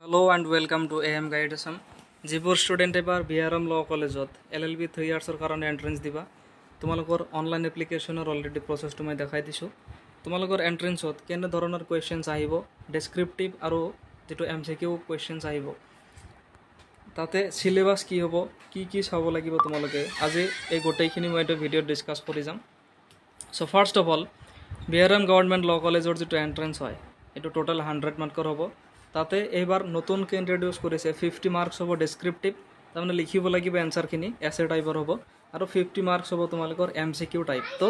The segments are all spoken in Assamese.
Hello and welcome to AM Guide Assam. যিবোৰ ষ্টুডেণ্ট এবাৰ বিআৰএম ল কলেজত LLB 3 ইয়াৰ্ছৰ কাৰণে এণ্ট্ৰেন্স দিবা তোমালোকৰ অনলাইন এপ্লিকেশ্যনৰ অলৰেডি প্ৰচেছটো মই দেখাই দিছোঁ তোমালোকৰ এণ্ট্ৰেন্সত কেনে ধৰণৰ কুৱেশ্যনছ আহিব ডেছক্ৰিপটিভ আৰু যেটো MCQ কুৱেশ্যনছ আহিব তাতে সিলেবাস কি হ'ব কি চাব লাগিব তোমালোকে আজি এই গোটেইখিনি মই এটা ভিডিঅ ডিসকাস কৰি যাম so first of all BRM government law কলেজৰ যেটো এণ্ট্ৰেন্স হয় এটো টোটাল 100 মাৰ্কৰ হ'ব তাতে এইবাৰ নতুনকৈ ইন্ট্ৰোডিউস কৰিছে 50 মাৰ্কস হ'ব ডেসক্ৰিপটিভ তাৰমানে লিখিব লাগিব এনসাৰখিনি এছে টাইপৰ হ'ব আৰু 50 মাৰ্কস হ'ব তোমালোকৰ MCQ টাইপ তো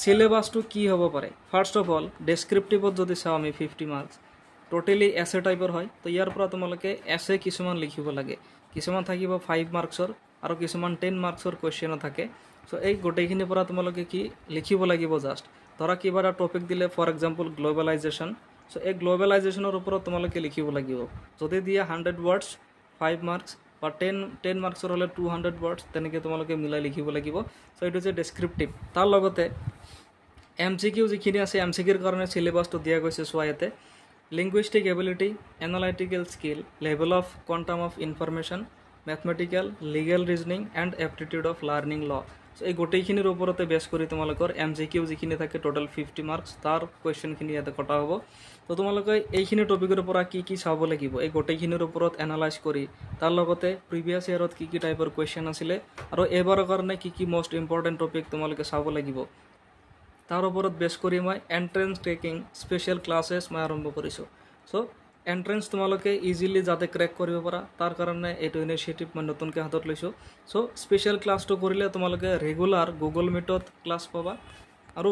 সিলেবাসটো কি হ'ব পাৰে ফাৰ্স্ট অফ অল ডেসক্ৰিপটিভত যদি চাও আমি 50 মাৰ্কস টোটালি এছে টাইপৰ হয় তো ইয়াৰ পৰা তোমালোকে এছে কিছুমান লিখিব লাগে কিছুমান থাকিব 5 মাৰ্কসৰ আৰু কিছুমান 10 মাৰ্কসৰ কোৱেশ্চন থাকে সো এই গোটেইখিনি পৰা তোমালোকে কি লিখিব লাগিব জাস্ট ধৰা কিবা এটা টপিক দিলে ফৰ এক্সাম্পল গ্লোবালাইজেশন সো এই গ্লোবালাইজেশনৰ ওপৰত তোমালোকে লিখিব লাগিব যদি দিয়া 100 ওয়াৰ্ডস 5 মাৰ্কস বা 10 মাৰ্কসৰ হলে 200 ওয়াৰ্ডস তেনেকে তোমালোকে মিলাই লিখিব লাগিব সো এটো যে ডেসক্ৰিপটিভ তাৰ লগতে MCQ যিখিনি আছে MCQৰ কাৰণে সিলেবাসটো দিয়া গৈছে সোয়াতে linguistic ability analytical skill level of quantum of information mathematical legal reasoning and aptitude of learning law so এই গোটেইখিনিৰ ওপৰতে বেস কৰি তোমালোকৰ MCQ যিখিনি থাকে টোটাল 50 মাৰ্কস তাৰ কোৱেশ্চনখিনি ইয়াতে কটা হ'ব তো তোমালোকে এইখিনি টপিকৰ পৰা কি চাব লাগিব এই গোটেইখিনিৰ ওপৰত এনালাইজ কৰি তাৰ লগতে প্ৰিভিয়াস ইয়াৰত কি টাইপৰ কোৱেশ্চন আছিল আৰু এবাৰৰ কাৰণে কি মোস্ট ইম্পৰ্টেন্ট টপিক তোমালোকে চাব লাগিব তাৰ ওপৰত বেস কৰি মই এন্ট্ৰেন্স টেকিং স্পেশাল ক্লাसेस মই আৰম্ভ কৰিছো সো এন্ট্ৰেন্স তোমালোকে ইজিলি যাতে ক্ৰেক কৰিব পাৰা তাৰ কাৰণে এটো ইনিশিয়েটিভ মই নতুনকৈ হাতত লৈছো সো স্পেশাল ক্লাছটো কৰিলে তোমালোকে ৰেগুলাৰ গুগল মিটত ক্লাছ পাবা আৰু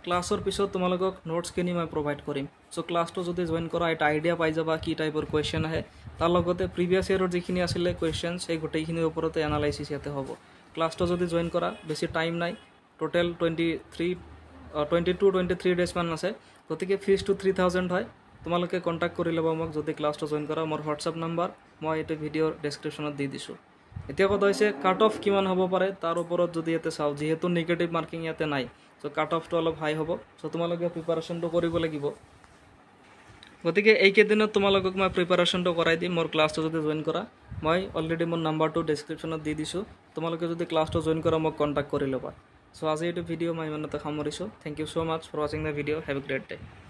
ক্লাছৰ পিছত তোমালোকক নোটস কিনি মই প্ৰভাইড কৰিম সো ক্লাছটো যদি জয়েন কৰা এটা আইডিয়া পাই যাবা কি টাইপৰ কোৱেশ্চন আহে তাৰ লগতে প্ৰিভিয়াস ইয়াৰৰ যিখিনি আছিল কোৱেশ্চনছ এই গোটেইখিনিৰ ওপৰতে এনালাইসিস ইয়াতে হ'ব ক্লাছটো যদি জয়েন কৰা বেছি টাইম নাই টোটাল 22-23 ডেজ মান আছে গতিকে ফিজ টু 3000 হয় তোমালোকে কন্টাক্ট কৰি লবা মোক যদি ক্লাছটো জয়েন কৰা মোৰ WhatsApp নাম্বাৰ মই এটা ভিডিঅ'ৰ ডেসক্ৰিপচনত দি দিছো এতিয়া কথা হৈছে কাট অফ কিমান হ'ব পাৰে তাৰ ওপৰত যদি ইয়াতে চাও যেহেতু নেগেটিভ মার্কিং ইয়াতে নাই সো কাট অফটো অলপ হাই হ'ব সো তোমালোকে প্ৰিপাৰেচনটো কৰিব লাগিব গতিকে এই কেদিনত তোমালোকক মই প্ৰিপাৰেচনটো কৰাই দিম মোৰ ক্লাছটো যদি জয়েন কৰা মই অলৰেডি মোৰ নাম্বাৰটো ডেসক্ৰিপচনত দি দিছো তোমালোকে যদি ক্লাছটো জয়েন কৰা মোক কন্টাক্ট কৰি লবা সো আজি এই ভিডিঅ মই ইমানতে সামৰিছো thank you so much for watching the video have a great day